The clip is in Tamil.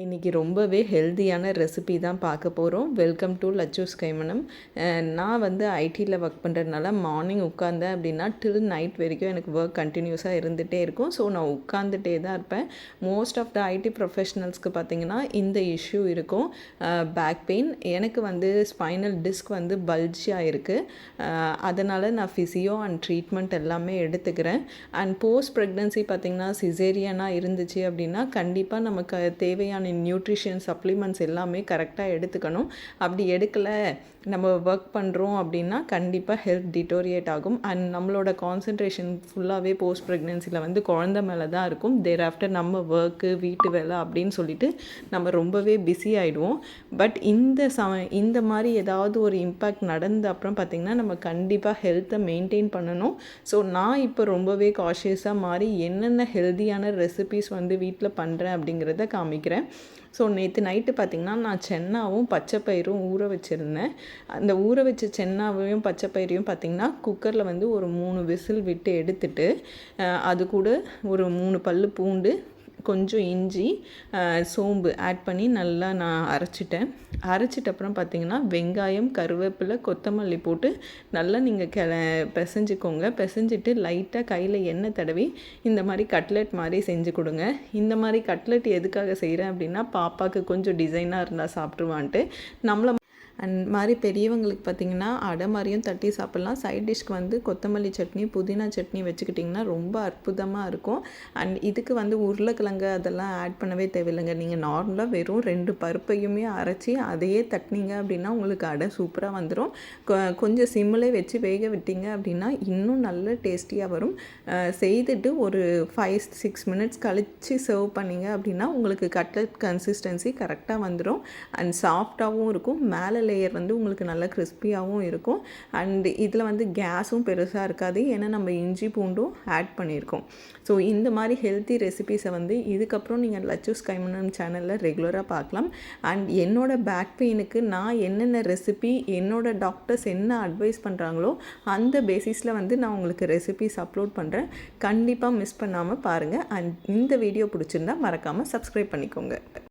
இன்றைக்கி ரொம்பவே ஹெல்த்தியான ரெசிபி தான் பார்க்க போகிறோம். வெல்கம் டு லச்சூஸ் கைமணம். நான் வந்து ஐடியில் ஒர்க் பண்ணுறதுனால மார்னிங் உட்காந்தேன் அப்படின்னா டில் நைட் வரைக்கும் எனக்கு ஒர்க் கண்டினியூஸாக இருந்துகிட்டே இருக்கும். ஸோ நான் உட்காந்துட்டே தான் இருப்பேன். மோஸ்ட் ஆஃப் த ஐடி ப்ரொஃபஷனல்ஸ்க்கு பார்த்திங்கன்னா இந்த இஷ்யூ இருக்கும். Back pain. எனக்கு வந்து ஸ்பைனல் டிஸ்க் வந்து பல்ஜியாக இருக்குது. அதனால் நான் ஃபிசியோ அண்ட் ட்ரீட்மெண்ட் எல்லாமே எடுத்துக்கிறேன். அண்ட் போஸ்ட் ப்ரெக்னன்சி பார்த்திங்கன்னா சிசேரியனாக இருந்துச்சு அப்படின்னா கண்டிப்பாக நமக்கு தேவையான நியூட்ரிஷன் சப்ளிமெண்ட்ஸ் எல்லாமே கரெக்டாக எடுத்துக்கணும். அப்படி எடுக்கலை நம்ம ஒர்க் பண்ணுறோம் அப்படின்னா கண்டிப்பாக ஹெல்த் டிட்டோரியேட் ஆகும். அண்ட் நம்மளோட கான்சன்ட்ரேஷன் ஃபுல்லாகவே போஸ்ட் ப்ரெக்னென்சியில் வந்து குழந்த மேலே தான் இருக்கும். தேர் ஆஃப்டர் நம்ம ஒர்க்கு வீட்டு வேலை அப்படின்னு சொல்லிட்டு நம்ம ரொம்பவே பிஸி ஆகிடுவோம். பட் இந்த மாதிரி ஏதாவது ஒரு இம்பேக்ட் நடந்த அப்புறம் பார்த்திங்கன்னா நம்ம கண்டிப்பாக ஹெல்த்தை மெயின்டைன் பண்ணணும். ஸோ நான் இப்போ ரொம்பவே காஷியஸாக மாறி என்னென்ன ஹெல்த்தியான ரெசிபீஸ் வந்து வீட்டில் பண்ணுறேன் அப்படிங்கிறத காமிக்கிறேன். ஸோ நேற்று நைட்டு பார்த்திங்கன்னா நான் சென்னாவும் பச்சை பயிரும் ஊற வச்சுருந்தேன். அந்த ஊற வச்ச சென்னாவையும் பச்சை பயிரையும் பார்த்திங்கன்னா குக்கரில் வந்து ஒரு 3 விசில் விட்டு எடுத்துட்டு அது கூட ஒரு 3 பல் பூண்டு, கொஞ்சம் இஞ்சி, சோம்பு ஆட் பண்ணி நல்லா நான் அரைச்சிட்டேன். அரைச்சிட்ட அப்புறம் பார்த்திங்கன்னா வெங்காயம், கருவேப்பிலை, கொத்தமல்லி போட்டு நல்லா நீங்கள் பிசைஞ்சிக்கோங்க. பிசைஞ்சிட்டு லைட்டாக கையில் எண்ணெய் தடவி இந்த மாதிரி கட்லெட் மாதிரி செஞ்சு கொடுங்க. இந்த மாதிரி கட்லெட் எதுக்காக செய்கிறேன் அப்படின்னா பாப்பாவுக்கு கொஞ்சம் டிசைனாக இருந்தால் சாப்பிட்ருவான்ட்டு. நம்மளை அண்ட் மாதிரி பெரியவங்களுக்கு பார்த்திங்கன்னா அடை மாதிரியும் தட்டி சாப்பிட்லாம். சைட் டிஷ்க்கு வந்து கொத்தமல்லி சட்னி, புதினா சட்னி வச்சுக்கிட்டிங்கன்னா ரொம்ப அற்புதமாக இருக்கும். அண்ட் இதுக்கு வந்து உருளைக்கிழங்கு அதெல்லாம் ஆட் பண்ணவே தேவையில்லைங்க. நீங்கள் நார்மலாக வெறும் 2 பருப்பையுமே அரைச்சி அதையே தட்டினீங்க அப்படின்னா உங்களுக்கு அடை சூப்பராக வந்துடும். கொஞ்சம் சிம்மிலே வச்சு வேக விட்டீங்க அப்படின்னா இன்னும் நல்ல டேஸ்டியாக வரும். செய்துட்டு ஒரு 5-6 மினிட்ஸ் கழித்து சர்வ் பண்ணிங்க அப்படின்னா உங்களுக்கு கட்லெட் கன்சிஸ்டன்சி கரெக்டாக வந்துடும். அண்ட் சாஃப்டாகவும் இருக்கும். மேலே லேயர் வந்து உங்களுக்கு நல்லா கிறிஸ்பியாகவும் இருக்கும். அண்ட் இதில் வந்து கேஸும் பெருசாக இருக்காது. ஏன்னா நம்ம இஞ்சி பூண்டும் ஆட் பண்ணியிருக்கோம். ஸோ இந்த மாதிரி ஹெல்த்தி ரெசிபீஸை வந்து இதுக்கப்புறம் நீங்கள் லச்சூஸ் கைமணம் சேனலில் ரெகுலராக பார்க்கலாம். அண்ட் என்னோடய பேக் பெயினுக்கு நான் என்னென்ன ரெசிபி என்னோடய டாக்டர்ஸ் என்ன அட்வைஸ் பண்ணுறாங்களோ அந்த பேசிஸில் வந்து நான் உங்களுக்கு ரெசிபீஸ் அப்லோட் பண்ணுறேன். கண்டிப்பாக மிஸ் பண்ணாமல் பாருங்கள். அண்ட் இந்த வீடியோ பிடிச்சிருந்தா மறக்காமல் சப்ஸ்கிரைப் பண்ணிக்கோங்க.